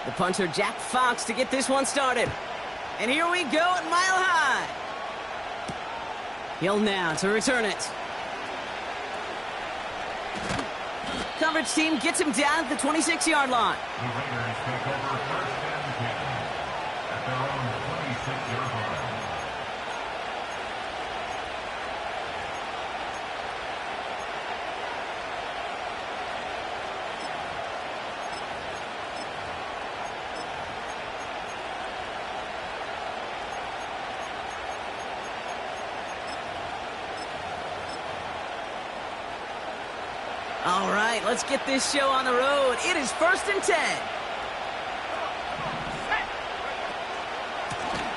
The punter, Jack Fox, to get this one started. And here we go at Mile High. Hill now to return it. Coverage team gets him down at the 26-yard line. The Raiders take over first and 10 at their own 26-yard line. All right, let's get this show on the road. It is 1st and 10.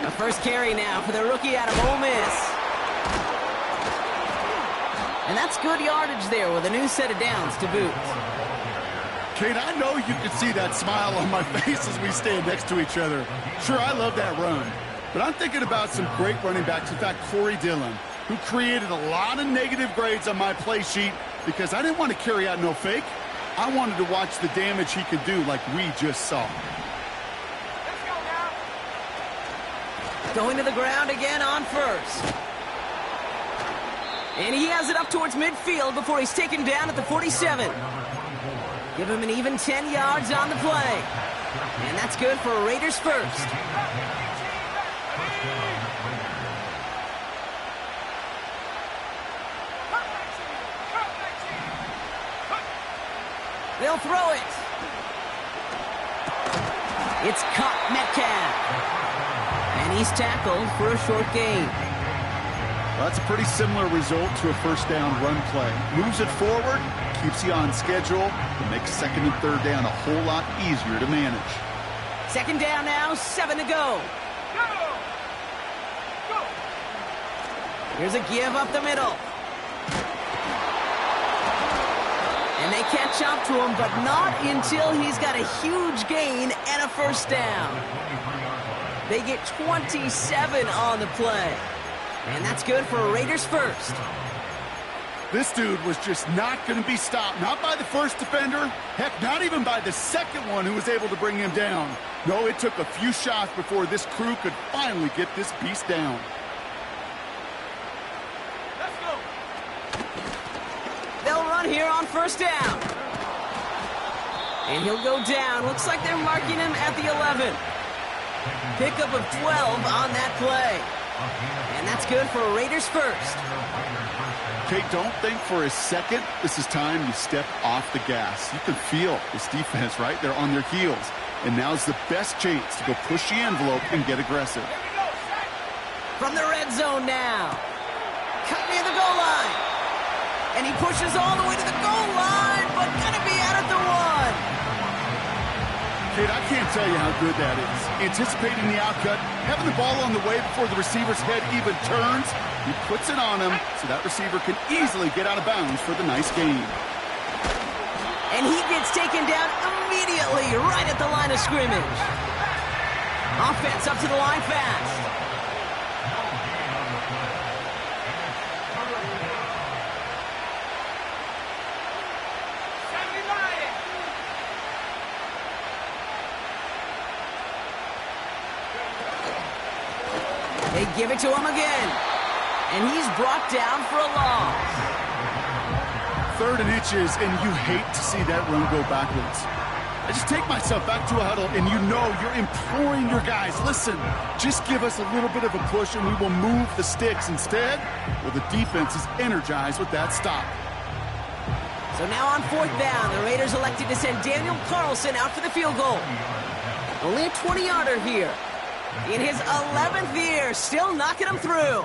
A first carry now for the rookie out of Ole Miss. And that's good yardage there with a new set of downs to boot. Kate, I know you can see that smile on my face as we stand next to each other. Sure, I love that run. But I'm thinking about some great running backs. In fact, Corey Dillon, who created a lot of negative grades on my play sheet because I didn't want to carry out no fake. I wanted to watch the damage he could do like we just saw. Let's go now. Going to the ground again on first. And he has it up towards midfield before he's taken down at the 47. Give him an even 10 yards on the play. And that's good for a Raiders first. They'll throw it. It's caught Metcalf. And he's tackled for a short gain. Well, that's a pretty similar result to a first down run play. Moves it forward, keeps you on schedule, and makes second and third down a whole lot easier to manage. Second down now, 7 to go. Here's a give up the middle. And they catch up to him, but not until he's got a huge gain and a first down. They get 27 on the play. And that's good for a Raiders first. This dude was just not going to be stopped. Not by the first defender. Heck, not even by the second one who was able to bring him down. No, it took a few shots before this crew could finally get this beast down. They'll run here on first down. And he'll go down. Looks like they're marking him at the 11. Pickup of 12 on that play. And that's good for a Raiders first. Kate, don't think for a second this is time you step off the gas. You can feel this defense, right? They're on their heels. And now's the best chance to go push the envelope and get aggressive. From the red zone now. Cut near the goal line. And he pushes all the way to the goal line, but gonna be out at the 1. Kate, I can't tell you how good that is. Anticipating the outcut, having the ball on the way before the receiver's head even turns. He puts it on him so that receiver can easily get out of bounds for the nice gain. And he gets taken down immediately right at the line of scrimmage. Offense up to the line fast. They give it to him again. And he's brought down for a loss. 3rd and inches, and you hate to see that run go backwards. I just take myself back to a huddle, and you know you're imploring your guys, listen, just give us a little bit of a push, and we will move the sticks. Instead, well, the defense is energized with that stop. So now on 4th down, the Raiders elected to send Daniel Carlson out for the field goal. Only a 20-yarder here. In his 11th year, still knocking him through.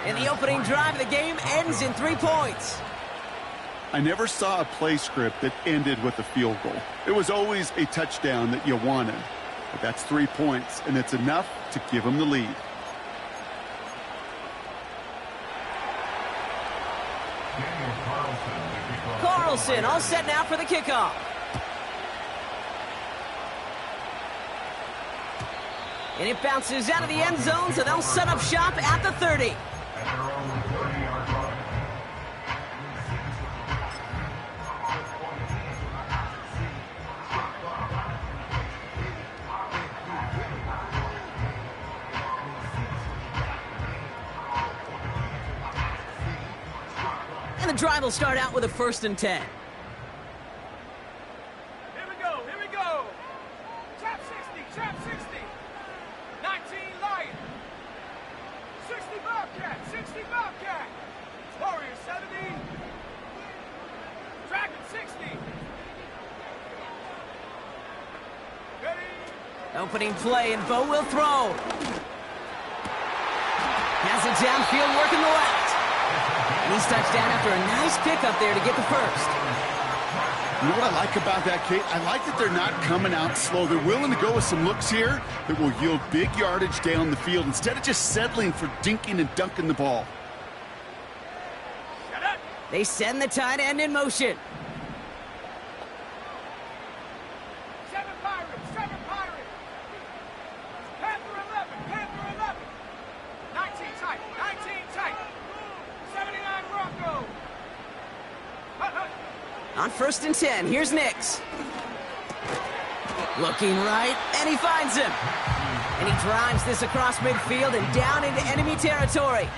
And the opening drive of the game ends in 3 points. I never saw a play script that ended with a field goal. It was always a touchdown that you wanted. But that's 3 points, and it's enough to give him the lead. Carlson all set now for the kickoff. And it bounces out of the end zone, so they'll set up shop at the 30. And the drive will start out with a 1st and 10. Here we go. Trap 60. 19 Lion. 60 Bobcat. Warrior 70. Dragon 60. Ready? Opening play, and Bo will throw. Has it downfield, working the left. And he's touchdown after a nice pickup there to get the first. You know what I like about that, Kate? I like that they're not coming out slow. They're willing to go with some looks here that will yield big yardage down the field instead of just settling for dinking and dunking the ball. They send the tight end in motion. 7 Pirates. Panther 11. 19 tight. 79 Broncos. On 1st and 10, here's Nix. Looking right, and he finds him. And he drives this across midfield and down into enemy territory.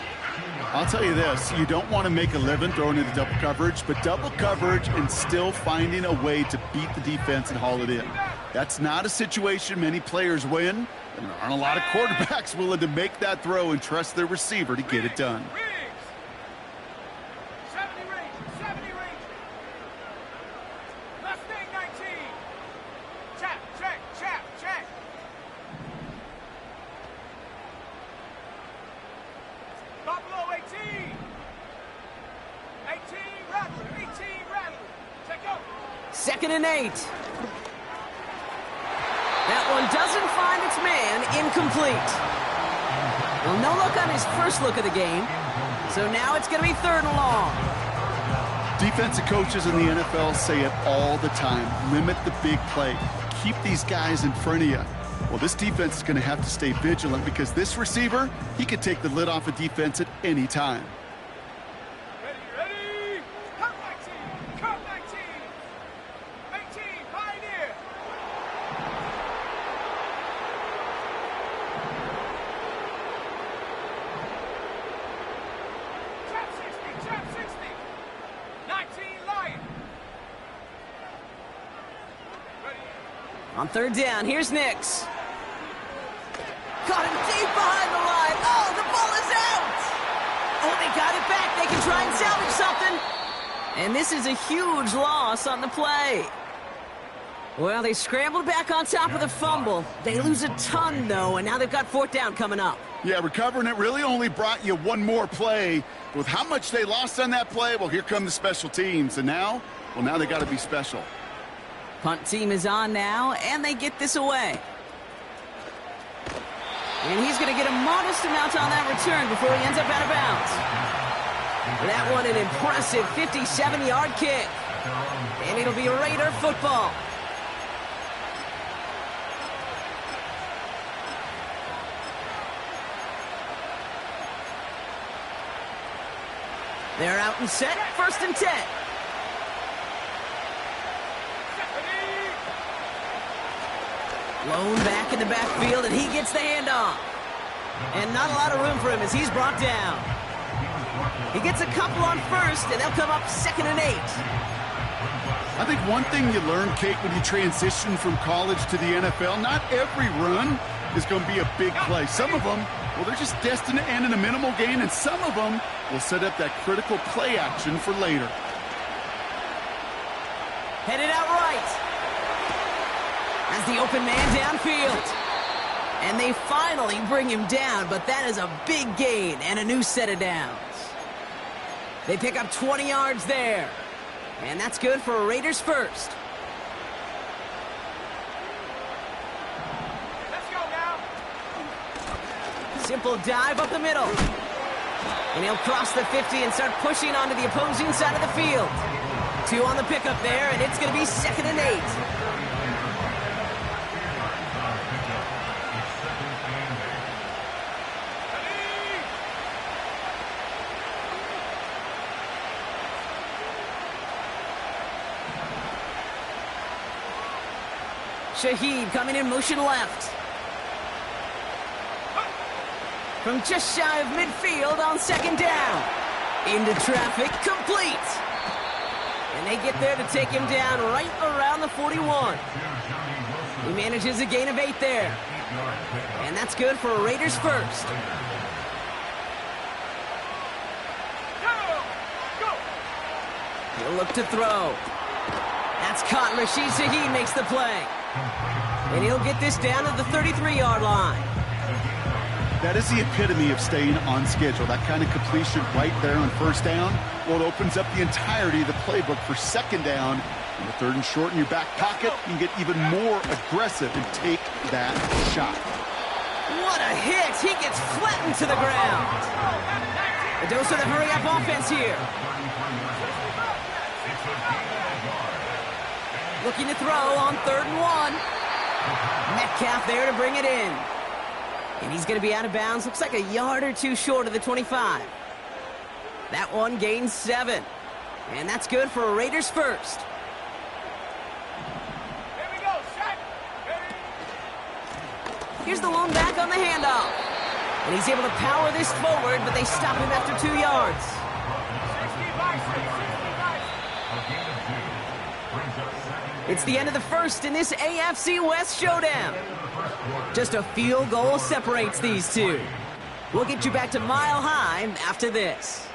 I'll tell you this, you don't want to make a living throwing into double coverage, but double coverage and still finding a way to beat the defense and haul it in. That's not a situation many players win, and there aren't a lot of quarterbacks willing to make that throw and trust their receiver to get it done. 70 Rangers. Mustang 19. Check. Buffalo 18. 18 Rattler. Check out. 2nd and 8. That one doesn't find its man, incomplete. Well, no look on his first look of the game. So now it's going to be 3rd and long. Defensive coaches in the NFL say it all the time. Limit the big play. Keep these guys in front of you. Well, this defense is going to have to stay vigilant because this receiver, he could take the lid off a defense at any time. Ready. Come 19. 18, Pioneer. Trap 60. 19 Lion. Ready. On 3rd down, here's Nix. Got him deep behind the line. Oh, the ball is out! Oh, they got it back. They can try and salvage something. And this is a huge loss on the play. Well, they scrambled back on top of the fumble. They lose a ton, though, and now they've got 4th down coming up. Yeah, recovering it really only brought you one more play. With how much they lost on that play, well, here come the special teams. And now they got to be special. Punt team is on now, and they get this away. And he's going to get a modest amount on that return before he ends up out of bounds. That one, an impressive 57-yard kick. And it'll be Raider football. They're out and set, 1st and 10. Lone back in the backfield, and he gets the handoff. And not a lot of room for him as he's brought down. He gets a couple on 1st, and they'll come up 2nd and 8. I think one thing you learn, Kate, when you transition from college to the NFL, not every run is going to be a big play. Some of them, well, they're just destined to end in a minimal gain, and some of them will set up that critical play action for later. Headed out right. As the open man downfield. And they finally bring him down, but that is a big gain and a new set of downs. They pick up 20 yards there. And that's good for a Raiders first. Let's go now. Simple dive up the middle. And he'll cross the 50 and start pushing onto the opposing side of the field. 2 on the pickup there, and it's going to be 2nd and 8. Shaheed coming in motion left. From just shy of midfield on 2nd down. Into traffic, complete. And they get there to take him down right around the 41. He manages a gain of 8 there. And that's good for a Raiders first. He'll look to throw. That's caught. Rashid Shaheed makes the play. And he'll get this down to the 33-yard line. That is the epitome of staying on schedule. That kind of completion right there on first down. Well, it opens up the entirety of the playbook for second down. And the third and short in your back pocket, you can get even more aggressive and take that shot. What a hit! He gets flattened to the ground. A dose of the hurry-up offense here. Looking to throw on 3rd and 1. Metcalf there to bring it in. And he's going to be out of bounds. Looks like a yard or two short of the 25. That one gains 7. And that's good for a Raiders first. Here we go, set. Here's the lone back on the handoff. And he's able to power this forward, but they stop him after 2 yards. 60 by 6, 60 by 6. It's the end of the first in this AFC West showdown. Just a field goal separates these two. We'll get you back to Mile High after this.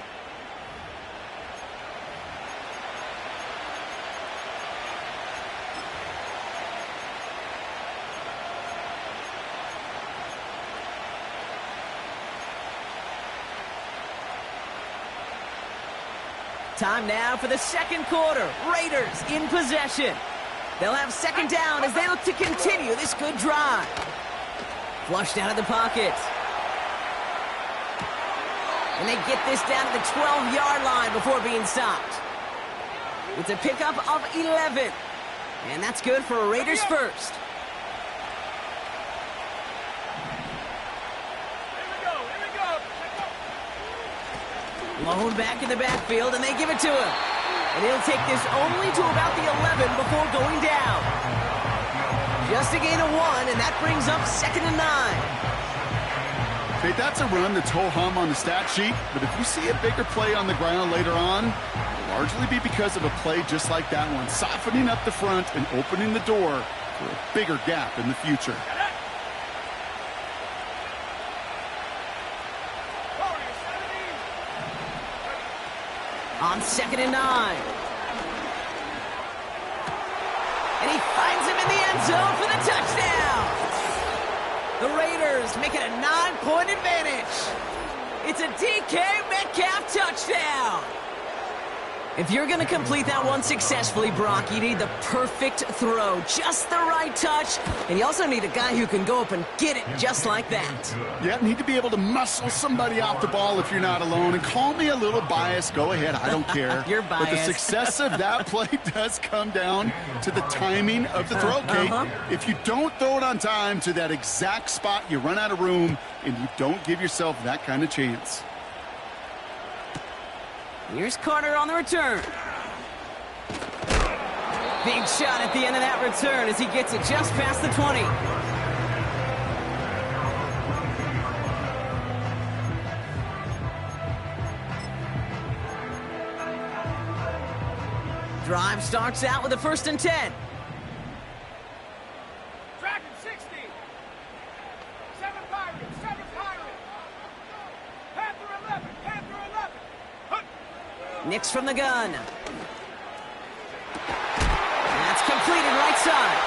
Time now for the second quarter. Raiders in possession. They'll have second down as they look to continue this good drive. Flushed out of the pocket. And they get this down to the 12-yard line before being stopped. It's a pickup of 11. And that's good for a Raiders first. Lone back in the backfield, and they give it to him. And he'll take this only to about the 11 before going down. Just a gain of 1, and that brings up 2nd and 9. Okay, that's a run that's ho-hum on the stat sheet, but if you see a bigger play on the ground later on, it'll largely be because of a play just like that one, softening up the front and opening the door for a bigger gap in the future. On 2nd and 9. And he finds him in the end zone for the touchdown. The Raiders make it a 9-point advantage. It's a DK Metcalf touchdown. If you're going to complete that one successfully, Brock, you need the perfect throw, just the right touch, and you also need a guy who can go up and get it just like that. Yeah, need to be able to muscle somebody off the ball if you're not alone. And call me a little biased. Go ahead. I don't care. You're biased. But the success of that play does come down to the timing of the throw, Kate. If you don't throw it on time to that exact spot, you run out of room, and you don't give yourself that kind of chance. Here's Carter on the return. Big shot at the end of that return as he gets it just past the 20. Drive starts out with a 1st and 10. Dragon 60. 7 Pirates, 7 Pirates. Panther 11, Panther 11. Hunt. Nix from the gun. That's completed right side.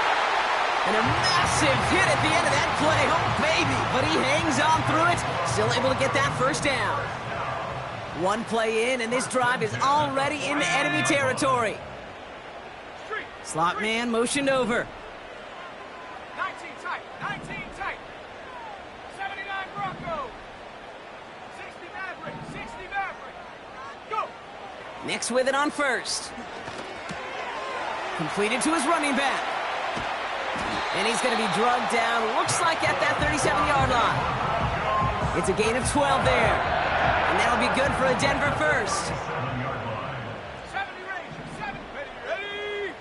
And a massive hit at the end of that play. Oh, baby. But he hangs on through it. Still able to get that 1st down. One play in, and this drive is already into enemy territory. Slot man motioned over. 19 tight, 19 tight. 79 Broncos. 60 Maverick, 60 Maverick. Go. Nix with it on 1st. Completed to his running back. And he's going to be drugged down, looks like at that 37-yard line. It's a gain of 12 there. And that'll be good for a Denver first. 70 Rangers, 7. Ready.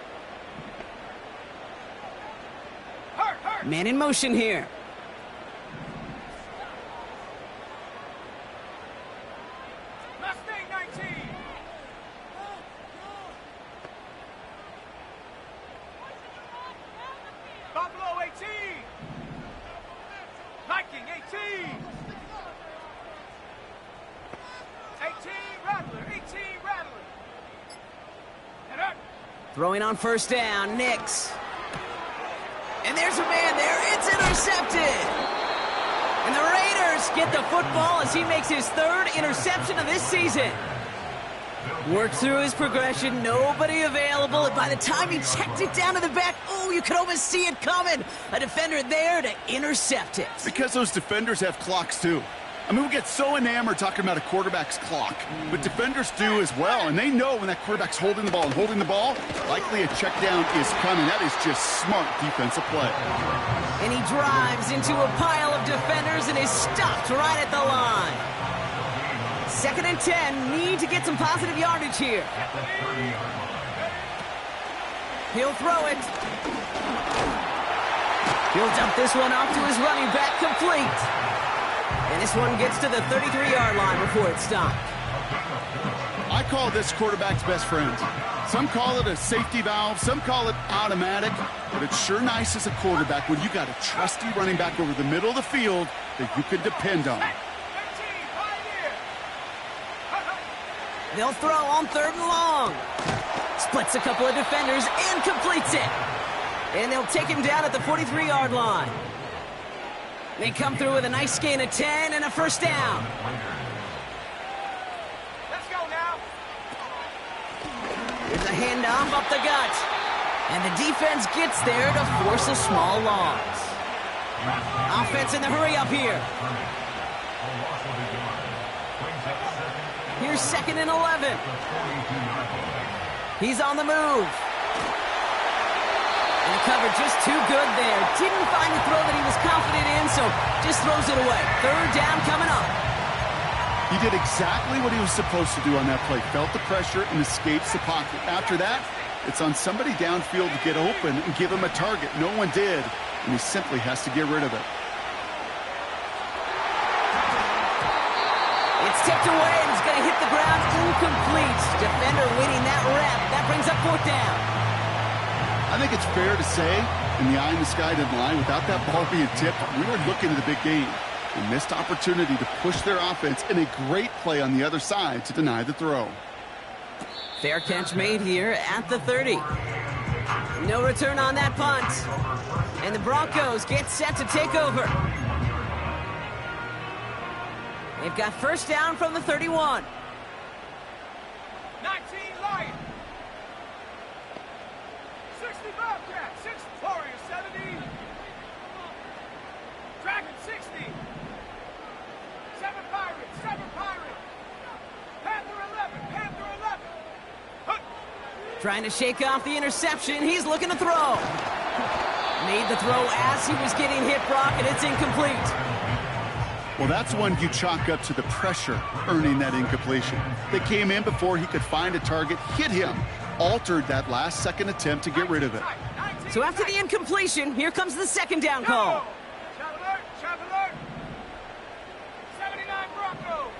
Hurt. Man in motion here. Mustang 19. Throwing on first down, Nix. And there's a man there. It's intercepted. And the Raiders get the football as he makes his third interception of this season. Worked through his progression, nobody available, and by the time he checked it down to the back, oh, you could almost see it coming. A defender there to intercept it. Because those defenders have clocks too. I mean, we get so enamored talking about a quarterback's clock, but defenders do as well, and they know when that quarterback's holding the ball and holding the ball, likely a check down is coming. That is just smart defensive play. And he drives into a pile of defenders and is stopped right at the line. 2nd and 10, need to get some positive yardage here. He'll throw it. He'll dump this one off to his running back, complete. And this one gets to the 33-yard line before it's stopped. I call this quarterback's best friend. Some call it a safety valve, some call it automatic, but it's sure nice as a quarterback when you got a trusty running back over the middle of the field that you can depend on. They'll throw on 3rd and long. Splits a couple of defenders and completes it. And they'll take him down at the 43-yard line. They come through with a nice gain of 10 and a first down. Let's go now. Here's a handoff up the gut. And the defense gets there to force a small loss. Offense in the hurry up here. Here's 2nd and 11. He's on the move. And the cover just too good there. Didn't find the throw that he was confident in, so just throws it away. 3rd down coming up. He did exactly what he was supposed to do on that play. Felt the pressure and escapes the pocket. After that, it's on somebody downfield to get open and give him a target. No one did, and he simply has to get rid of it. It's tipped away, and it's going to hit the ground incomplete. Defender winning that rep. That brings up 4th down. I think it's fair to say, in the eye in the sky didn't lie, without that ball being tipped, we were looking at the big game. A missed opportunity to push their offense and a great play on the other side to deny the throw. Fair catch made here at the 30. No return on that punt. And the Broncos get set to take over. They've got first down from the 31. 19 Lion. 60 Bobcat. 6 Warrior 70. Dragon 60. 7 Pirates. 7 Pirates. Panther 11. Panther 11. Hunt. Trying to shake off the interception. He's looking to throw. Made the throw as he was getting hit, Brock, and it's incomplete. Well, that's one you chalk up to the pressure earning that incompletion. They came in before he could find a target, hit him, altered that last-second attempt to get rid of it. So after the incompletion, here comes the 2nd down call. Chap alert. Chap alert. 79 Broncos.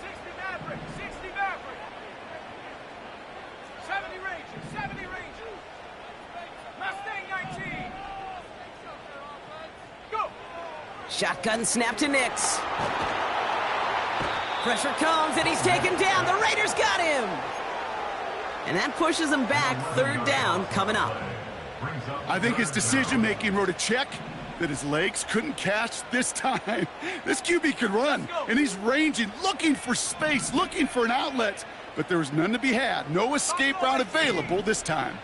60 Maverick. 60 Maverick. 70 Rangers. 70 Rangers. Mustang 19. Go. Shotgun snap to Nix. Pressure comes, and he's taken down. The Raiders got him. And that pushes him back. 3rd down coming up. I think his decision-making wrote a check that his legs couldn't catch this time. This QB could run, and he's ranging, looking for space, looking for an outlet. But there was none to be had. No escape route available this time.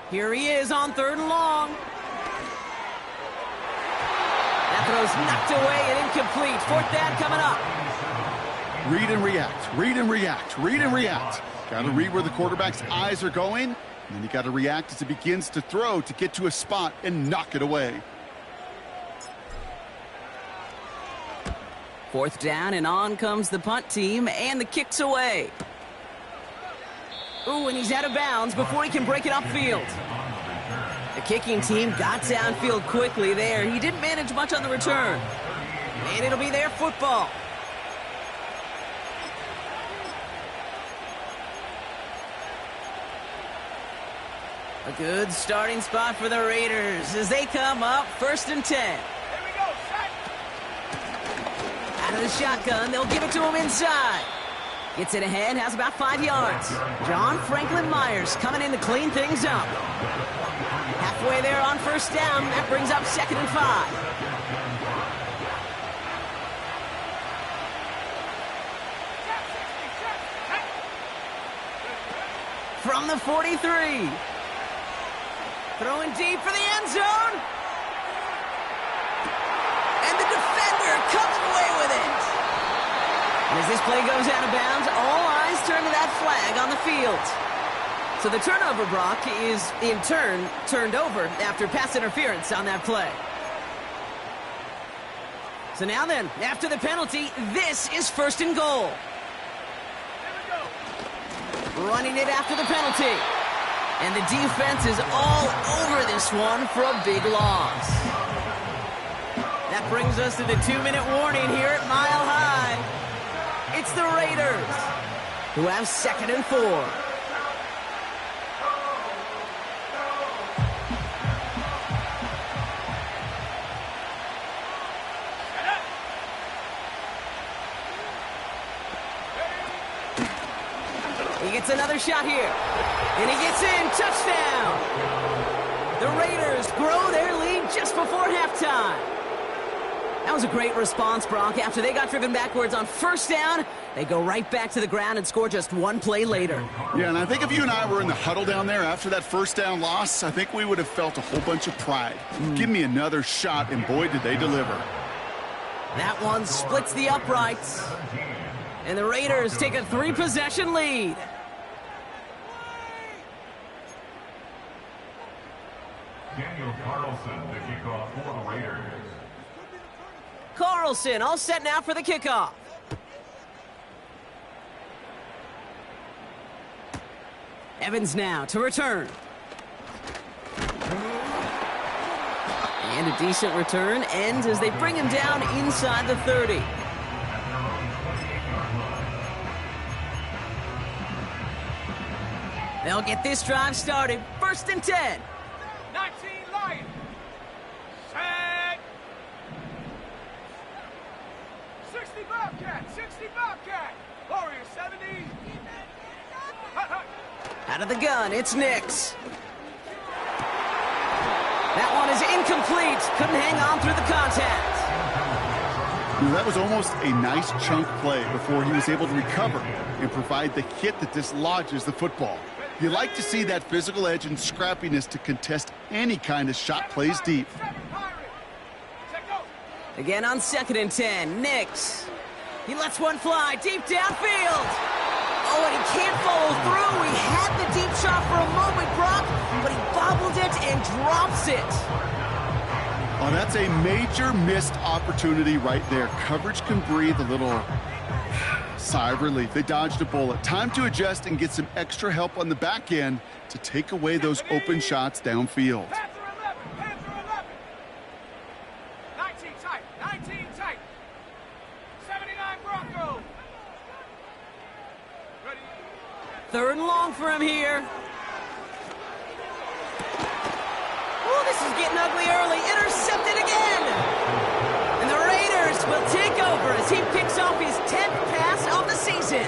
Here he is on 3rd and long. That throw's knocked away and incomplete. 4th down coming up. Read and react, read and react, read and react. Got to read where the quarterback's eyes are going, and then you got to react as he begins to throw to get to a spot and knock it away. 4th down, and on comes the punt team, and the kick's away. Ooh, and he's out of bounds before he can break it upfield. The kicking team got downfield quickly there. He didn't manage much on the return. And it'll be their football. A good starting spot for the Raiders as they come up 1st and 10. Here we go, set. Out of the shotgun, they'll give it to him inside. Gets it ahead, has about 5 yards. John Franklin Myers coming in to clean things up. Halfway there on 1st down, that brings up 2nd and 5. From the 43. Throwing deep for the end zone. And the defender comes away with it. And as this play goes out of bounds, all eyes turn to that flag on the field. So the turnover, Brock, is in turn turned over after pass interference on that play. So now then, after the penalty, this is 1st and goal. Running it after the penalty. And the defense is all over this one for a big loss. That brings us to the 2-minute warning here at Mile High. It's the Raiders, who have 2nd and 4. He gets another shot here. And he gets in. Touchdown. The Raiders grow their lead just before halftime. That was a great response, Brock. After they got driven backwards on 1st down, they go right back to the ground and score just 1 play later. Yeah, and I think if you and I were in the huddle down there after that 1st down loss, I think we would have felt a whole bunch of pride. Give me another shot, and boy, did they deliver. That one splits the uprights. And the Raiders take a 3-possession lead. Daniel Carlson, the kickoff for the Raiders. Carlson all set now for the kickoff. Evans now to return. And a decent return ends as they bring him down inside the 30. They'll get this drive started. 1st and 10. 19 Lions. Set. 60 Bobcat. 60 Bobcat. Warriors 70. Out of the gun, it's Nix. That one is incomplete. Couldn't hang on through the contact. That was almost a nice chunk play before he was able to recover and provide the hit that dislodges the football. You like to see that physical edge and scrappiness to contest any kind of shot plays deep. Again on 2nd and 10, Nix. He lets one fly deep downfield. Oh, and he can't follow through. He had the deep shot for a moment, Brock, but he bobbled it and drops it. Oh, that's a major missed opportunity right there. Coverage can breathe a little sigh of relief. They dodged a bullet. Time to adjust and get some extra help on the back end to take away those open shots downfield. Panther 11. Panther 11. 19 tight. 19 tight. 79 Broncos. Ready. 3rd and long for him here. Oh, this is getting ugly early. Intercepted again. And the Raiders will take over as he picks off his 10th pass of the season.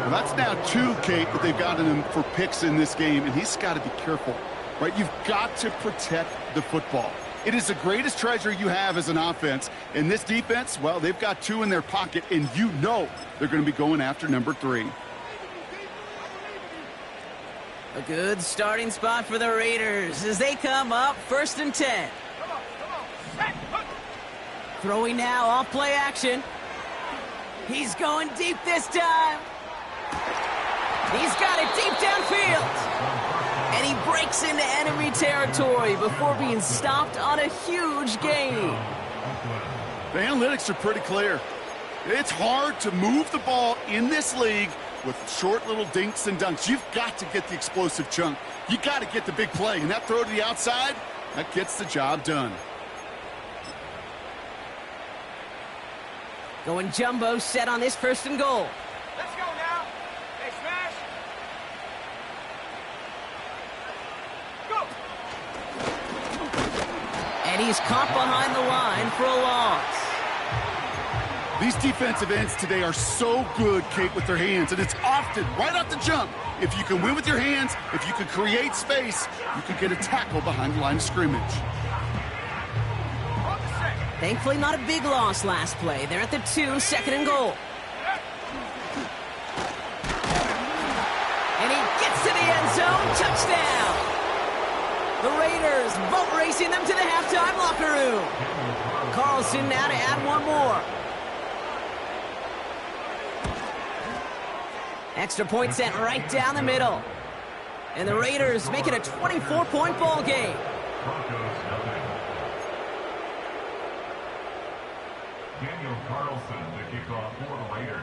Well, that's now 2, Kate, that they've gotten him for picks in this game, and he's got to be careful, right? You've got to protect the football. It is the greatest treasure you have as an offense. And this defense, well, they've got 2 in their pocket, and you know they're going to be going after number 3. A good starting spot for the Raiders as they come up 1st and 10. Come on. Set. Throwing now off play action. He's going deep this time. He's got it deep downfield. And he breaks into enemy territory before being stopped on a huge gain. The analytics are pretty clear. It's hard to move the ball in this league with short little dinks and dunks. You've got to get the explosive chunk. You got to get the big play. And that throw to the outside, that gets the job done. Going jumbo set on this 1st and goal. Let's go now. Hey, smash. And he's caught behind the line for a loss. These defensive ends today are so good, Kate, with their hands, and it's often right off the jump. If you can win with your hands, if you can create space, you can get a tackle behind the line of scrimmage. Thankfully, not a big loss last play. They're at the 2, 2nd and goal. And he gets to the end zone. Touchdown! The Raiders boat racing them to the halftime locker room. Carlson now to add one more. Extra point sent right down the middle. And the Raiders make it a 24-point ball game. Daniel Carlson to kick off for the Raiders.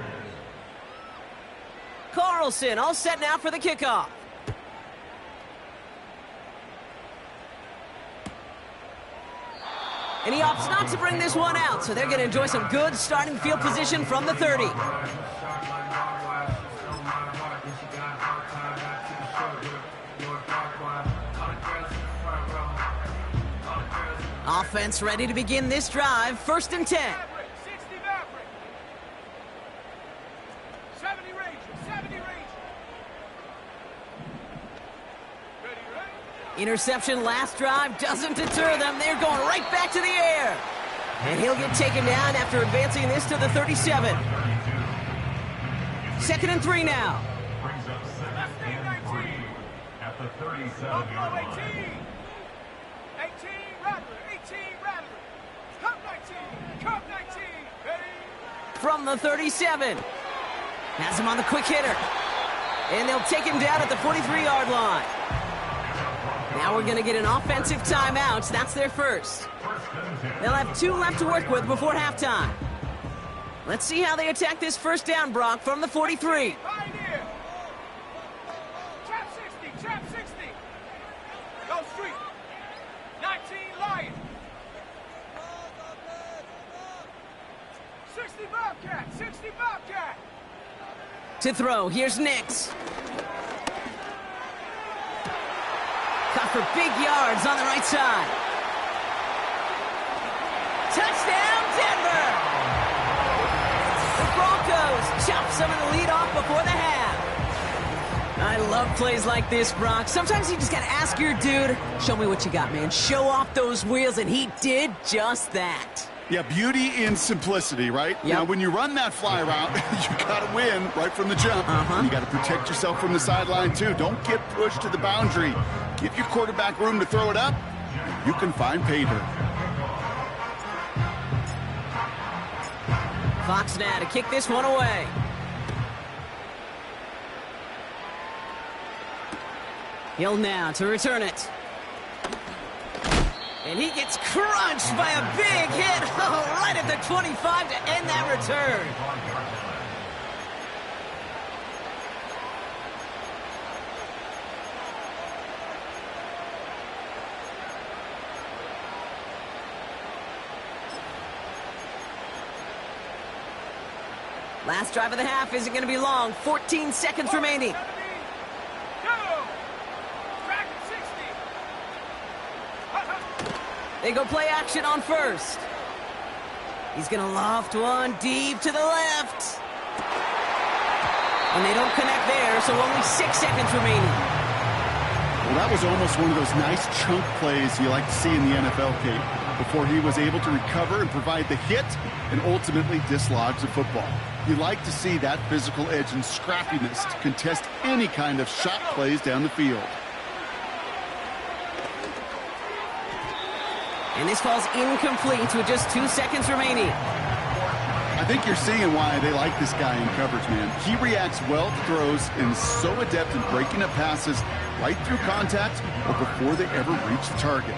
Carlson all set now for the kickoff. And he opts not to bring this one out, so they're going to enjoy some good starting field position from the 30. Offense ready to begin this drive. 1st and 10. 60 Maverick. 70 Ranger. 70 Ranger. Ready, ready? Interception last drive doesn't deter them. They're going right back to the air. And he'll get taken down after advancing this to the 37. 2nd and 3 now. Brings up 2nd and 3 at the 37-yard line. 18. 18 Rattler. 18 Rattler. Cup 19. Cup 19. Ready? From the 37. Has him on the quick hitter. And they'll take him down at the 43-yard line. Now we're going to get an offensive timeout. That's their first. They'll have 2 left to work with before halftime. Let's see how they attack this first down, Brock, from the 43. Pioneer. Trap 60. Trap 60. Go street. 19 Lion. 60 Bobcat. 60 Bobcat. To throw, here's Nix. Caught for big yards on the right side. Touchdown, Denver! The Broncos chop some of the lead off before the half. I love plays like this, Brock. Sometimes you just gotta ask your dude, show me what you got, man. Show off those wheels, and he did just that. Yeah, beauty in simplicity, right? Yep. Now, when you run that fly route, you got to win right from the jump. And you got to protect yourself from the sideline, too. Don't get pushed to the boundary. Give your quarterback room to throw it up. You can find pay dirt. Fox now to kick this one away. Hill now to return it. And he gets crunched by a big hit right at the 25 to end that return. Last drive of the half isn't going to be long. 14 seconds remaining. They go play action on first. He's going to loft one deep to the left. And they don't connect there, so only 6 seconds remaining. Well, that was almost one of those nice chunk plays you like to see in the NFL, Kate, before he was able to recover and provide the hit and ultimately dislodge the football. You like to see that physical edge and scrappiness to contest any kind of shot plays down the field. And this falls incomplete with just 2 seconds remaining. I think you're seeing why they like this guy in coverage, man. He reacts well to throws and is so adept in breaking up passes right through contact or before they ever reach the target.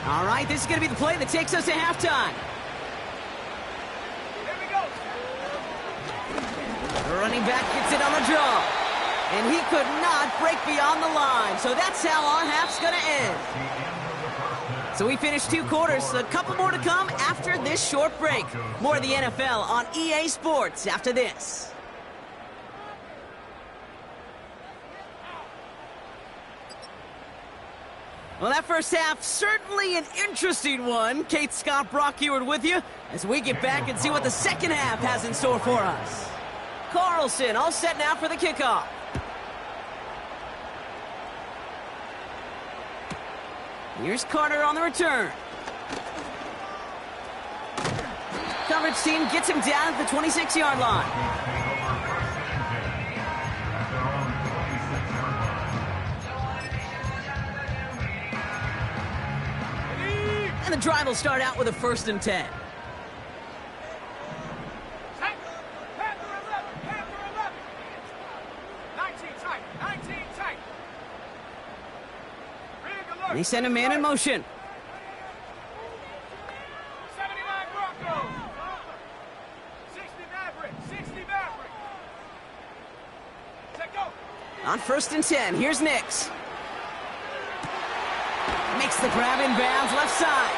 All right, this is going to be the play that takes us to halftime. Here we go. The running back gets it on the draw. And he could not break beyond the line. So that's how our half's going to end. So we finished 2 quarters. A couple more to come after this short break. More of the NFL on EA Sports after this. Well, that first half, certainly an interesting one. Kate, Scott, Brock Eward with you as we get back and see what the second half has in store for us. Carlson all set now for the kickoff. Here's Carter on the return. Coverage team gets him down at the 26-yard line. And the drive will start out with a 1st and 10. And they send a man in motion. 79 Broncos. 60 Maverick. 60 Maverick. Let go. On 1st and 10, here's Nix. Makes the grab in bounds left side.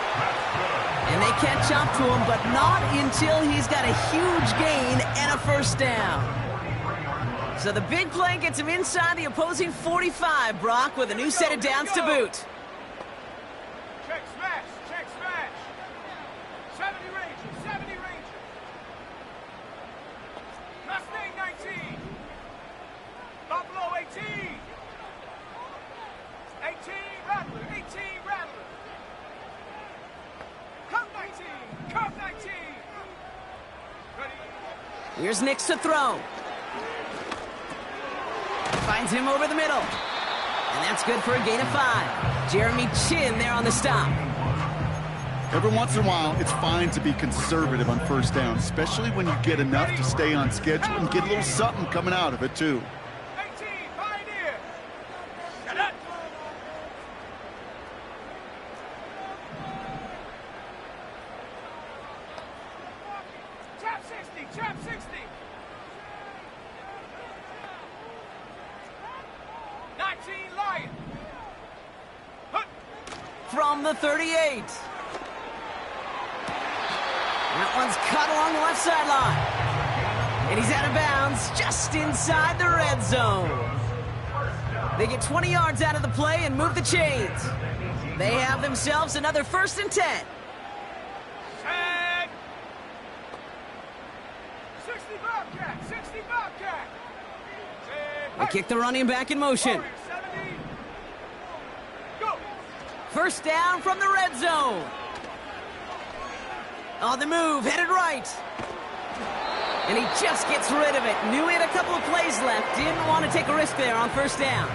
And they catch up to him, but not until he's got a huge gain and a 1st down. So the big play gets him inside the opposing 45, Brock, with a new set of downs to boot. Check smash. Check smash. 70 Rangers. 70 Rangers. Mustang 19. Buffalo 18. 18 Rattler. 18 Rattler. Cup 19. Cup 19. Ready. Here's Nix to throw. Finds him over the middle. And that's good for a gain of 5. Jeremy Chin there on the stop. Every once in a while, it's fine to be conservative on 1st down, especially when you get enough to stay on schedule and get a little something coming out of it, too. 18 Pioneer. Shut up. Trap 60. Trap 60. 19 Lion. Hup. From the 38. That one's cut along the left sideline. And he's out of bounds just inside the red zone. They get 20 yards out of the play and move the chains. They have themselves another 1st and 10. Tag. 60 Bobcat. 60 Bobcat. They kick the running back in motion. Warrior 70. Go. 1st down from the red zone. On the move, headed right. And he just gets rid of it. Knew he had a couple of plays left. Didn't want to take a risk there on 1st down.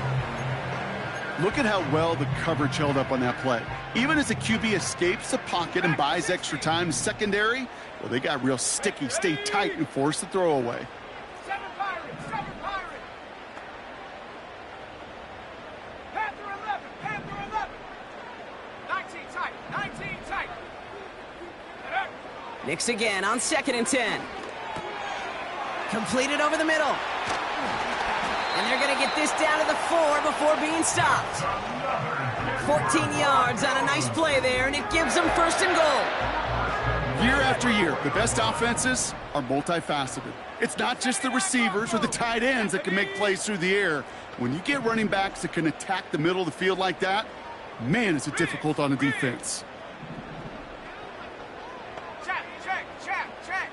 Look at how well the coverage held up on that play. Even as the QB escapes the pocket and buys extra time, secondary, well, they got real sticky, stay tight, and force the throw away. 7 Pirates. 7 Pirates. Panther 11. Panther 11. 19 tight. 19 tight. Nix again on 2nd and 10. Completed over the middle. And they're going to get this down to the 4 before being stopped. 14 yards on a nice play there, and it gives them 1st and goal. Year after year, the best offenses are multifaceted. It's not just the receivers or the tight ends that can make plays through the air. When you get running backs that can attack the middle of the field like that, man, is it difficult on a defense. Check, check, check, check.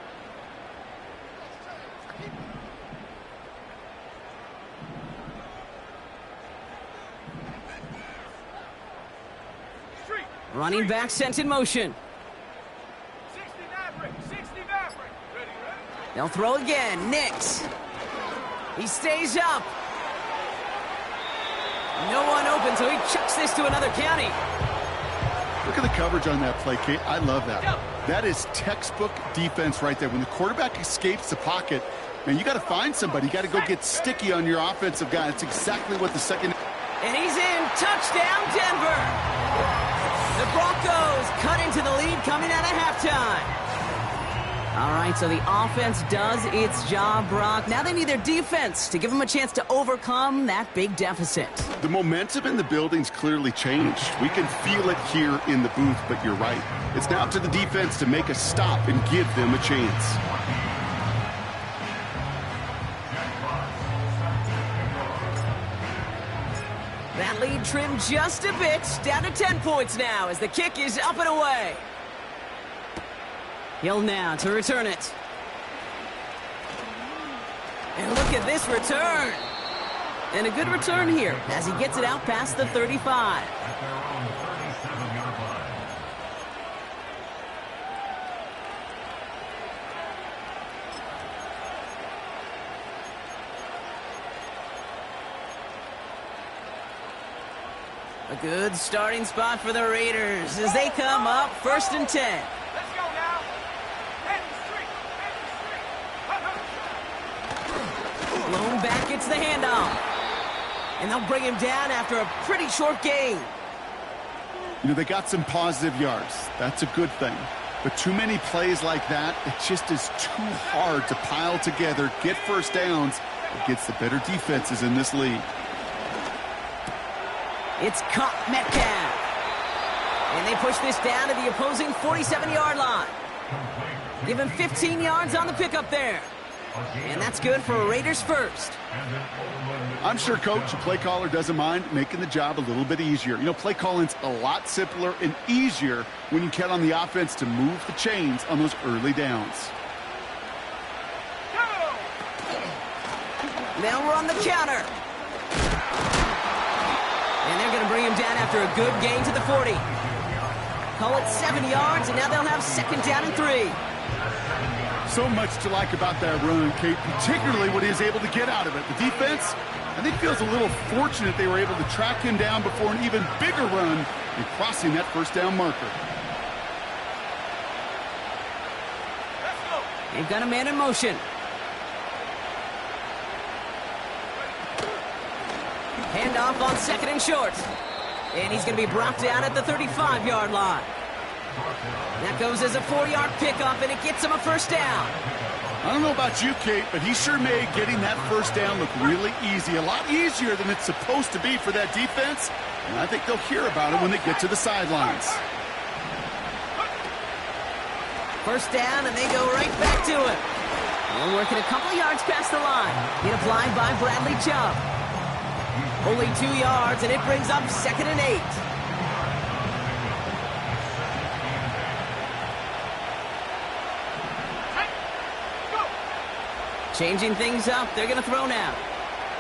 Street. Running back sent in motion. 60 Maverick. 60 Maverick. Ready, ready. They'll throw again. Nix. He stays up. No one open, so he chucks this to another county. Look at the coverage on that play, Kate. I love that. That is textbook defense right there. When the quarterback escapes the pocket, man, you got to find somebody. You got to go get sticky on your offensive guy. That's exactly what the second... And he's in. Touchdown, Denver. The Broncos cut into the lead coming out of halftime. All right, so the offense does its job, Brock. Now they need their defense to give them a chance to overcome that big deficit. The momentum in the building's clearly changed. We can feel it here in the booth, but you're right. It's now up to the defense to make a stop and give them a chance. That lead trimmed just a bit, down to 10 points now as the kick is up and away. Hill now to return it. And look at this return. And a good return here as he gets it out past the 35. At their own 37-yard line. A good starting spot for the Raiders as they come up 1st and 10. Let's go now. Head the street. Blown back gets the handoff. And they'll bring him down after a pretty short gain. You know, they got some positive yards. That's a good thing. But too many plays like that, it just is too hard to pile together, get first downs against the better defenses in this league. It's caught Metcalf. And they push this down to the opposing 47-yard line. Give him 15 yards on the pickup there. And that's good for Raiders first. I'm sure coach and play caller doesn't mind making the job a little bit easier. You know, play calling's a lot simpler and easier when you count on the offense to move the chains on those early downs. They'll run the counter. And they're going to bring him down after a good gain to the 40. Call it 7 yards, and now they'll have 2nd down and 3. So much to like about that run, Kate, particularly what he was able to get out of it. The defense, I think, feels a little fortunate they were able to track him down before an even bigger run and crossing that 1st down marker. They've got a man in motion. Handoff on 2nd and short. And he's going to be brought down at the 35-yard line. That goes as a 4-yard pickup, and it gets him a 1st down. I don't know about you, Kate, but he sure made getting that 1st down look really easy. A lot easier than it's supposed to be for that defense. And I think they'll hear about it when they get to the sidelines. 1st down, and they go right back to it. We're working a couple yards past the line. Hit applied by Bradley Chubb. Only 2 yards, and it brings up 2nd and 8. Changing things up, they're going to throw now.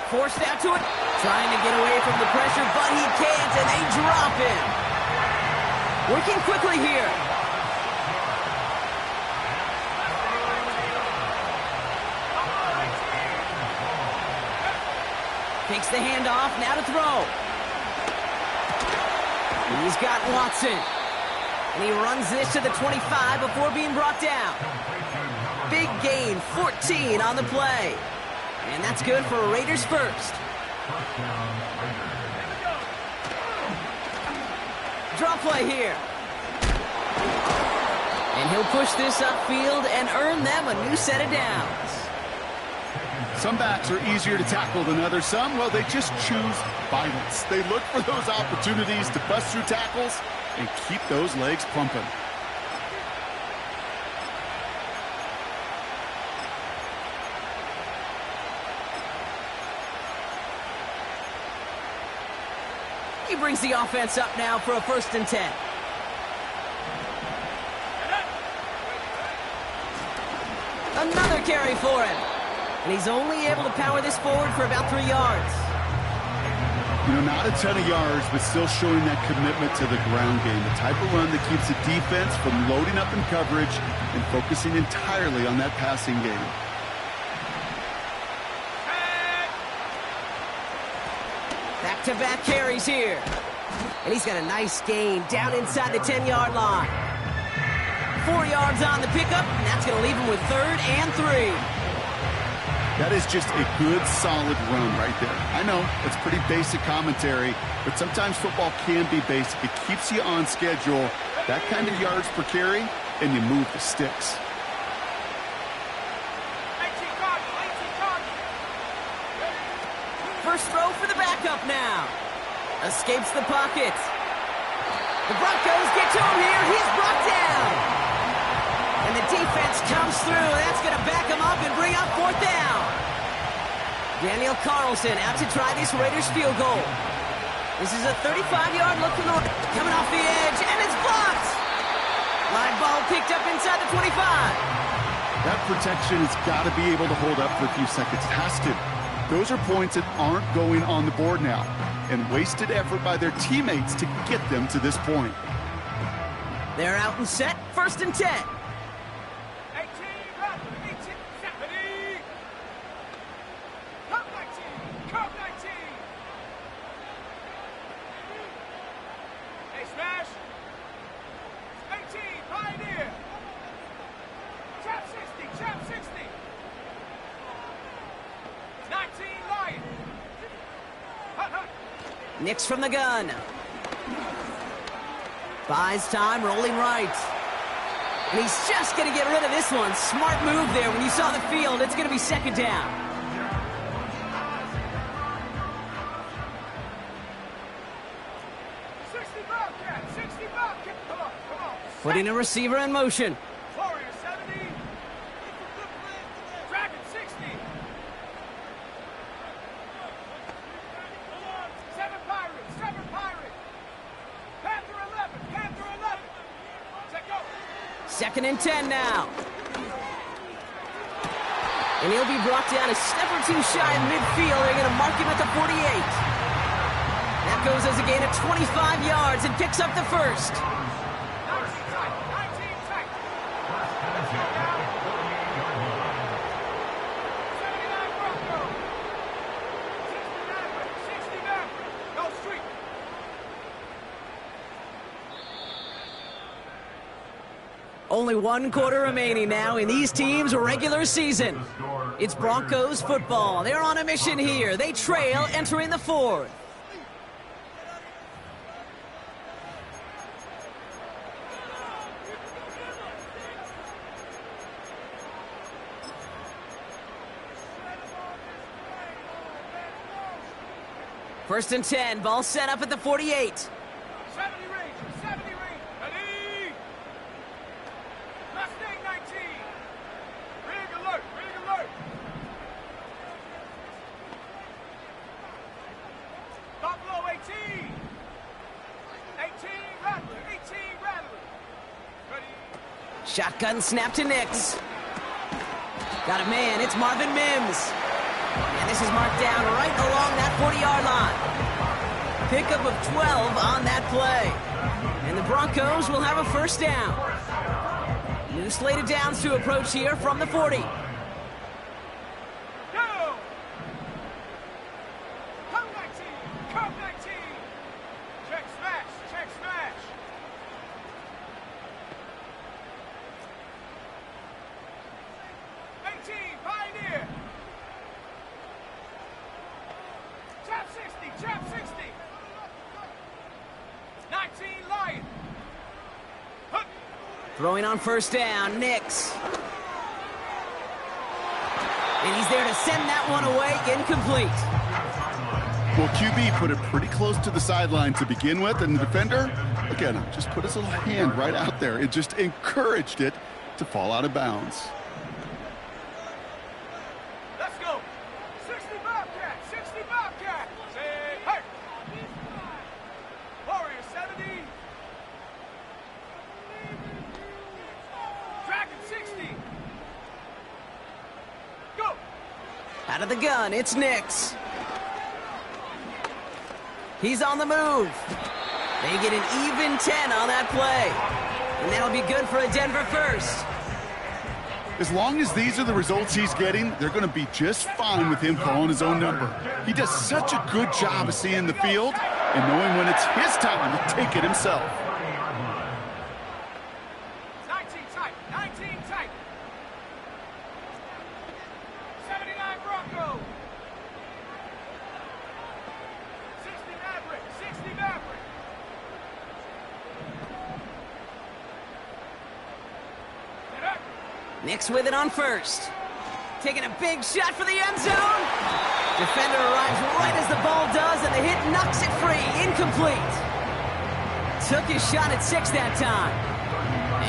Forced out to it, trying to get away from the pressure, but he can't, and they drop him. Working quickly here. Takes the handoff, now to throw. He's got Watson. And he runs this to the 25 before being brought down. Big gain, 14 on the play. And that's good for Raiders first. Draw play here. And he'll push this upfield and earn them a new set of downs. Some backs are easier to tackle than others. Some, well, they just choose violence. They look for those opportunities to bust through tackles and keep those legs pumping. He brings the offense up now for a 1st and 10. Another carry for him. And he's only able to power this forward for about 3 yards. You know, not a ton of yards, but still showing that commitment to the ground game. The type of run that keeps the defense from loading up in coverage and focusing entirely on that passing game. Back-to-back carries here. And he's got a nice gain down inside the 10-yard line. 4 yards on the pickup, and that's going to leave him with 3rd and 3. That is just a good, solid run right there. I know, it's pretty basic commentary, but sometimes football can be basic. It keeps you on schedule, that kind of yards per carry, and you move the sticks. First throw for the backup now. Escapes the pocket. The Broncos get to him here. He's brought down. And the defense comes through. That's going to back him up and bring up 4th down. Daniel Carlson out to try this Raiders field goal. This is a 35-yard look from the coming off the edge, and it's blocked. Live ball picked up inside the 25. That protection has got to be able to hold up for a few seconds. It has to. Those are points that aren't going on the board now, and wasted effort by their teammates to get them to this point. They're out and set, 1st and 10. 18, run, 18, 70. Come 19, come 19. Hey, smash. 18, Pioneer. Chap 60, chap 60. 19, Lion. Hut, hut. Nix from the gun. Buys time, rolling right. And he's just going to get rid of this one. Smart move there. When you saw the field, it's going to be 2nd down. Come on, come on. Putting a receiver in motion. Warrior 70. Dragon 60. 7 Pirates, 7 Pirates. Panther 11, Panther 11. Set go. 2nd and 10 now. And he'll be brought down a step or two shy in midfield. They're going to mark him at the 48. That goes as a gain of 25 yards and picks up the first. 19 tight, 19 tight. 79 Broncos. 60 Maverick, no street. Only 1 quarter remaining now in these teams' regular season. It's Broncos football. They're on a mission here. They trail entering the 4th. First and 10, ball set up at the 48. 70 range, 70 range. Ready? Mustang 19. Rig alert, rig alert. Buffalo 18. 18 Rattler, 18 Rattler. Ready? Shotgun snap to Nix. Got a man, it's Marvin Mims. And this is marked down right along that 40-yard line. Pickup of 12 on that play. And the Broncos will have a 1st down. New slate of downs to approach here from the 40. Go! Come 19, come 19. Check smash, check smash. 18, Pioneer. Chap 60, chap 60. 19, Lion. Hup. Throwing on 1st down, Nix. And he's there to send that one away, incomplete. Well, QB put it pretty close to the sideline to begin with, and the defender, again, just put his little hand right out there. It just encouraged it to fall out of bounds. Let's go. 60 Bobcat, 60 Bobcat. Say, hey. Warrior 70. Dragon 60. Go. Out of the gun, it's Nix. He's on the move. They get an even 10 on that play. And that'll be good for a Denver 1st. As long as these are the results he's getting, they're going to be just fine with him calling his own number. He does such a good job of seeing the field and knowing when it's his time to take it himself. 19 tight, 19 tight. 79 Broncos. 60 Maverick, 60 Maverick. Get up. Nix with it on 1st. Taking a big shot for the end zone. Defender arrives right as the ball does, and the hit knocks it free. Incomplete. Took his shot at 6 that time.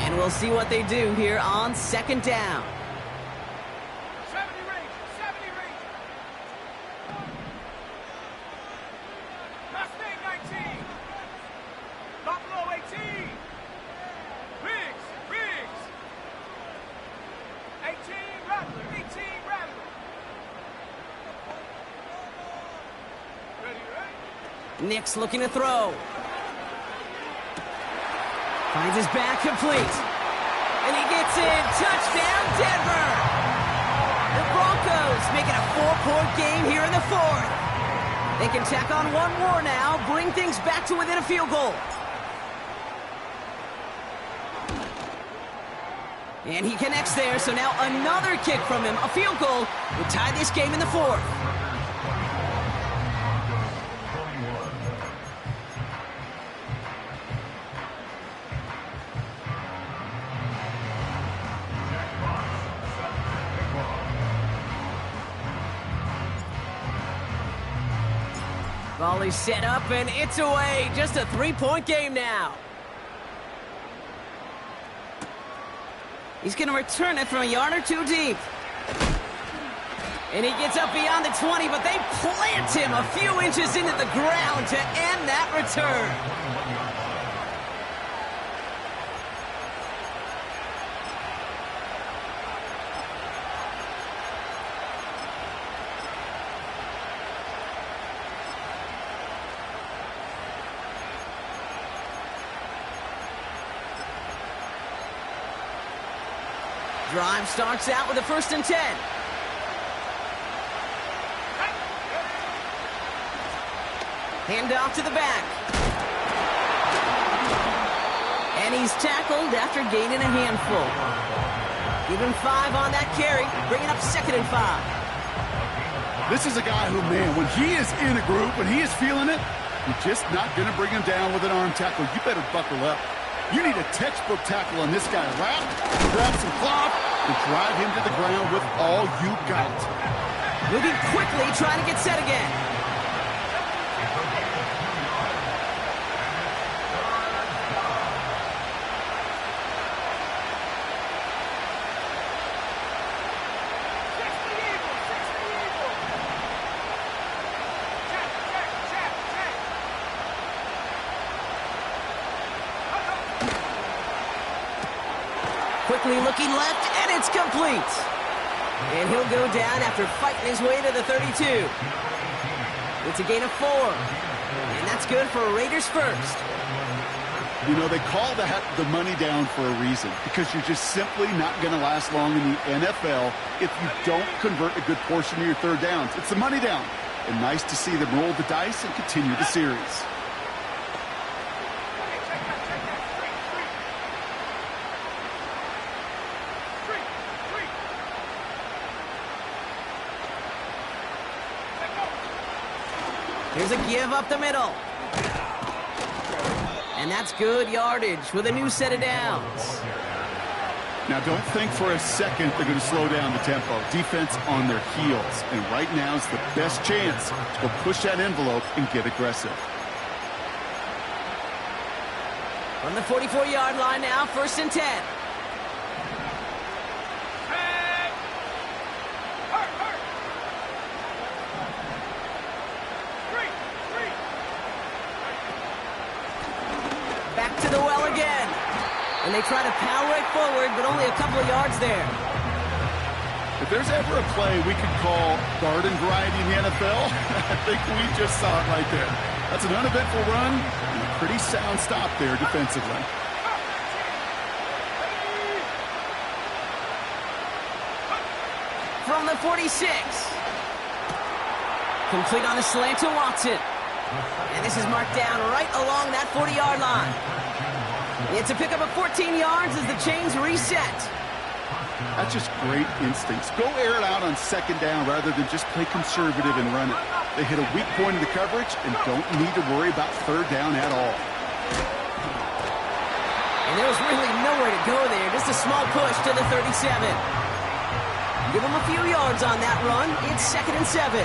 And we'll see what they do here on 2nd down. 70 range, 70 range. Mustang Nick's looking to throw. Finds his back complete. And he gets in. Touchdown, Denver! The Broncos make it a 4-point game here in the fourth. They can tack on one more now, bring things back to within a field goal. And he connects there, so now another kick from him. A field goal would tie this game in the fourth. Volley set up, and it's away. Just a 3-point game now. He's going to return it from a yard or two deep. And he gets up beyond the 20, but they plant him a few inches into the ground to end that return. Drive starts out with a 1st and 10. Hand off to the back. And he's tackled after gaining a handful. Give him 5 on that carry, bringing up 2nd and 5. This is a guy who, man, when he is in a group, when he is feeling it, you're just not going to bring him down with an arm tackle. You better buckle up. You need a textbook tackle on this guy. Wrap, grab some cloth, and drive him to the ground with all you got. Moving quickly, trying to get set again. Quickly looking left, and it's complete. And he'll go down after fighting his way to the 32. It's a gain of 4. And that's good for Raiders first. You know, they call that the money down for a reason, because you're just simply not going to last long in the NFL if you don't convert a good portion of your 3rd downs. It's the money down. And nice to see them roll the dice and continue the series. Here's a give up the middle. And that's good yardage with a new set of downs. Now, don't think for a second they're going to slow down the tempo. Defense on their heels. And right now is the best chance to go push that envelope and get aggressive. From the 44-yard line now, 1st and 10. Back to the well again. And they try to power it forward, but only a couple of yards there. If there's ever a play we could call garden variety in the NFL, I think we just saw it right there. That's an uneventful run and a pretty sound stop there defensively. From the 46. Complete on a slant to Watson. And this is marked down right along that 40-yard line. It's a pickup of 14 yards as the chains reset. That's just great instincts. Go air it out on 2nd down rather than just play conservative and run it. They hit a weak point in the coverage and don't need to worry about 3rd down at all. And there was really nowhere to go there. Just a small push to the 37. Give them a few yards on that run. It's 2nd and 7.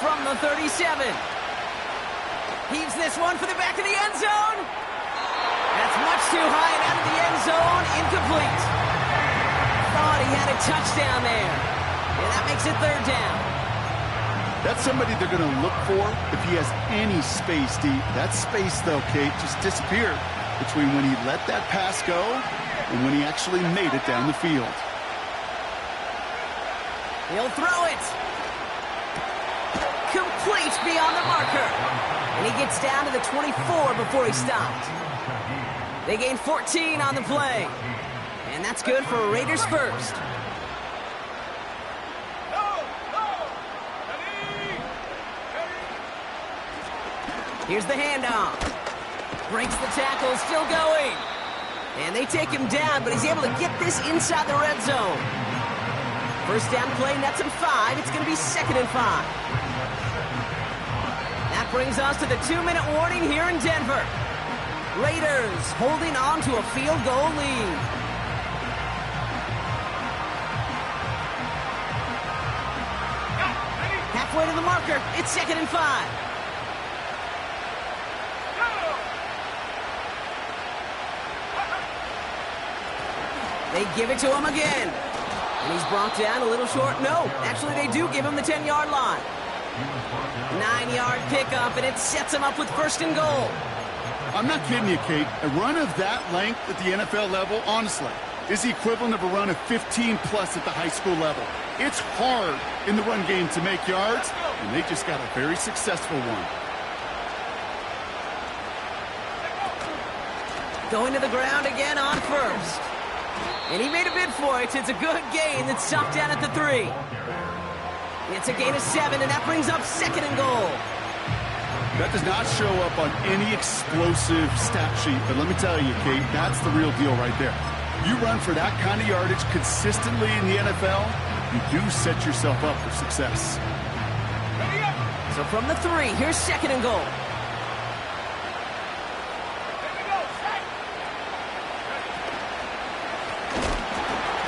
From the 37. Heaves this one for the back of the end zone. That's much too high and out of the end zone. Incomplete. Thought he had a touchdown there. And that makes it 3rd down. That's somebody they're going to look for if he has any space deep. That space, though, Kate, just disappeared between when he let that pass go and when he actually made it down the field. He'll throw it. Complete beyond the marker. And he gets down to the 24 before he stopped. They gain 14 on the play. And that's good for a Raiders first. Here's the handoff. Breaks the tackle, still going. And they take him down, but he's able to get this inside the red zone. First down play nets him 5. It's going to be 2nd and 5. That brings us to the 2-minute warning here in Denver. Raiders holding on to a field goal lead. Halfway to the marker. It's 2nd and 5. They give it to him again. And he's brought down a little short. No, actually they do give him the 10-yard line. 9-yard pickup, and it sets him up with 1st and goal. I'm not kidding you, Kate. A run of that length at the NFL level, honestly, is the equivalent of a run of 15-plus at the high school level. It's hard in the run game to make yards, and they just got a very successful one. Going to the ground again on 1st. And he made a bid for it. It's a good gain that's stopped down at the 3. It's a gain of 7, and that brings up 2nd and goal. That does not show up on any explosive stat sheet, but let me tell you, Kate, that's the real deal right there. You run for that kind of yardage consistently in the NFL, you do set yourself up for success. So from the 3, here's 2nd and goal.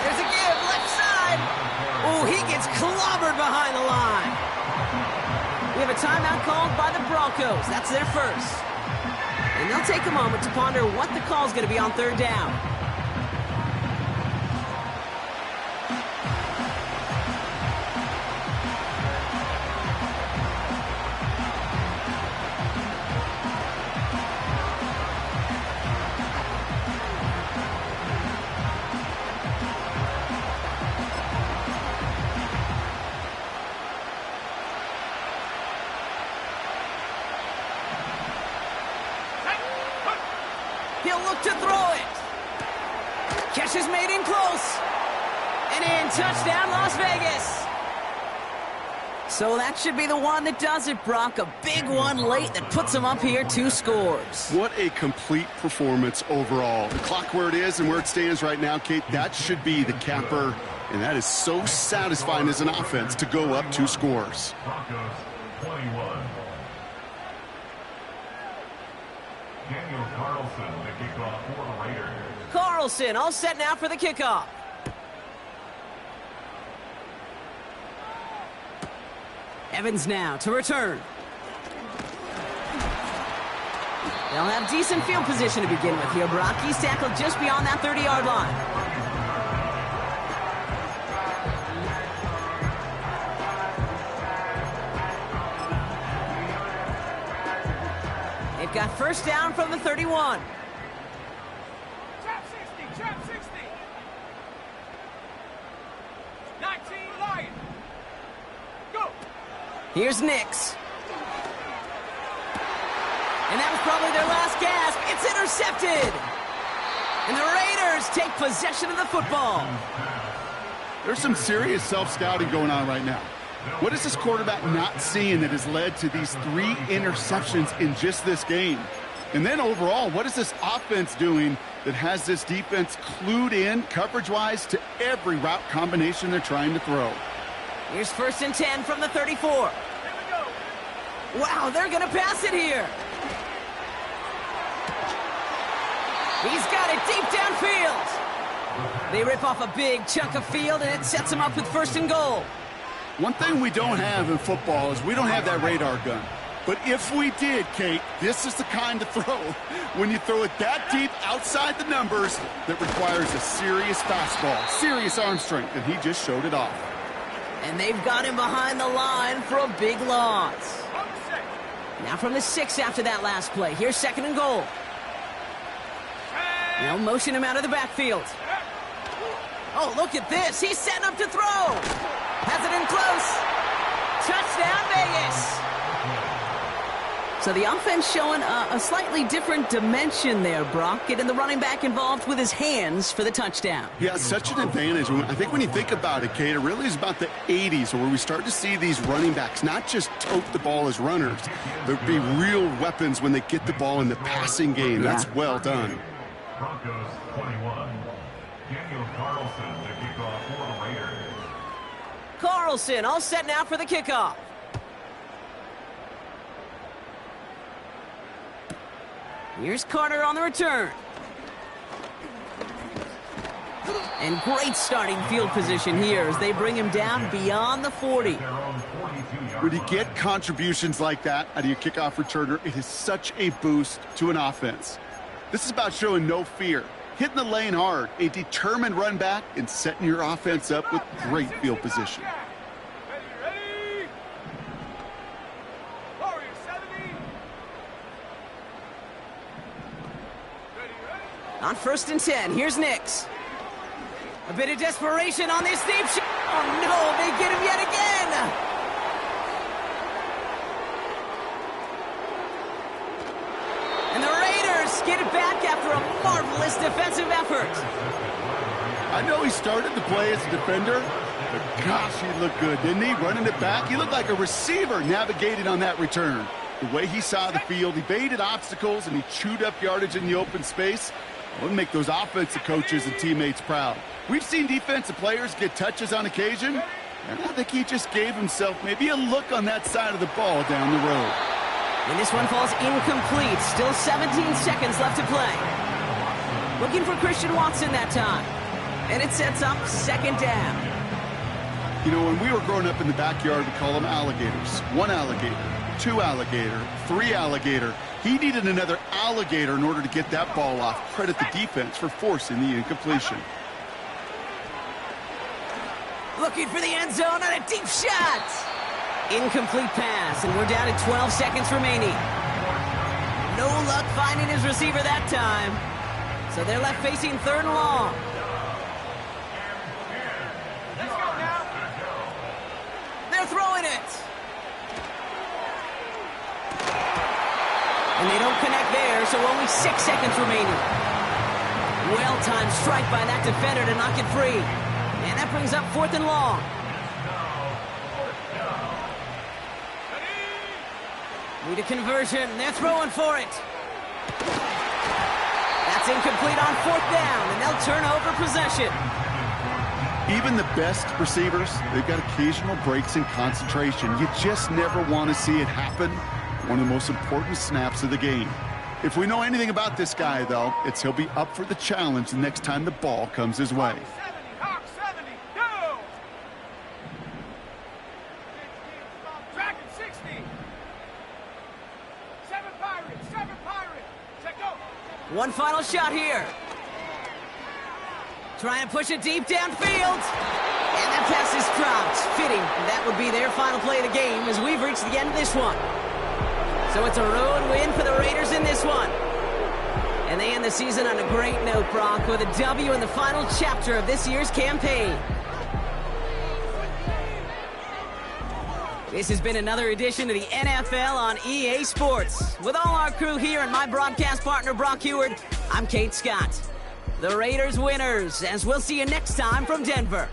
There's a give, left side. Oh, he gets clobbered behind the line. We have a timeout called by the Broncos. That's their first. And they'll take a moment to ponder what the call's going to be on 3rd down. He'll look to throw it. Catch is made in close. And in, touchdown, Las Vegas. So that should be the one that does it, Brock. A big one late that puts him up here 2 scores. What a complete performance overall. The clock where it is and where it stands right now, Kate, that should be the capper. And that is so satisfying as an offense to go up 2 scores. Broncos 21. Daniel Carlson, the kickoff for the Raiders. Carlson all set now for the kickoff. Evans now to return. They'll have decent field position to begin with here, Brock. He's tackled just beyond that 30-yard line. They've got first down from the 31. Trap 60, trap 60. 19 Lion. Go. Here's Nix. And that was probably their last gasp. It's intercepted. And the Raiders take possession of the football. There's some serious self-scouting going on right now. What is this quarterback not seeing that has led to these 3 interceptions in just this game? And then overall, what is this offense doing that has this defense clued in coverage-wise to every route combination they're trying to throw? Here's 1st and 10 from the 34. Wow, they're going to pass it here. He's got it deep downfield. They rip off a big chunk of field, and it sets them up with 1st and goal. One thing we don't have in football is we don't have that radar gun. But if we did, Kate, this is the kind of throw, when you throw it that deep outside the numbers, that requires a serious fastball, serious arm strength, and he just showed it off. And they've got him behind the line for a big loss. Now from the 6 after that last play. Here's 2nd and goal. Now motion him out of the backfield. Oh, look at this. He's setting up to throw. Has it in close. Touchdown, Vegas. So the offense showing a slightly different dimension there, Brock. Getting the running back involved with his hands for the touchdown. Yeah, such an advantage. I think when you think about it, Kate, it really is about the 80s where we start to see these running backs not just tote the ball as runners. There'd be real weapons when they get the ball in the passing game. Yeah. That's well done. Broncos 21. Daniel Carlson to kick off for the Raiders. Carlson all set now for the kickoff. Here's Carter on the return. And great starting field position here as they bring him down beyond the 40. When you get contributions like that out of your kickoff returner, it is such a boost to an offense. This is about showing no fear, hitting the lane hard, a determined run back, and setting your offense up with great field position. Ready? Warriors 70. Ready? On 1st and 10, here's Nix. A bit of desperation on this deep shot. Oh no, they get him yet again. And the Raiders get it back after a marvelous defensive effort. I know he started the play as a defender, but gosh, he looked good, didn't he? Running it back, he looked like a receiver navigating on that return. The way he saw the field, he baited obstacles, and he chewed up yardage in the open space. It would make those offensive coaches and teammates proud. We've seen defensive players get touches on occasion, and I think he just gave himself maybe a look on that side of the ball down the road. And this one falls incomplete. Still 17 seconds left to play. Looking for Christian Watson that time. And it sets up 2nd down. You know, when we were growing up in the backyard, we call them alligators. 1 alligator, 2 alligator, 3 alligator. He needed another alligator in order to get that ball off. Credit the defense for forcing the incompletion. Looking for the end zone on a deep shot. Incomplete pass, and we're down to 12 seconds remaining. No luck finding his receiver that time. So they're left facing 3rd and long. Let's go now. They're throwing it. And they don't connect there, so only 6 seconds remaining. Well-timed strike by that defender to knock it free. And that brings up 4th and long. Need a conversion. They're throwing for it. That's incomplete on 4th down, and they'll turn over possession. Even the best receivers, they've got occasional breaks in concentration. You just never want to see it happen. One of the most important snaps of the game. If we know anything about this guy, though, it's he'll be up for the challenge the next time the ball comes his way. Hawk 70, go! Dragon 60. 7 Pirates, set go! One final shot here. Trying to push it deep downfield. And that pass is dropped. Fitting. That would be their final play of the game as we've reached the end of this one. So it's a road win for the Raiders in this one. And they end the season on a great note, Brock, with a W in the final chapter of this year's campaign. This has been another edition of the NFL on EA Sports. With all our crew here and my broadcast partner, Brock Heward, I'm Kate Scott. The Raiders winners, as we'll see you next time from Denver.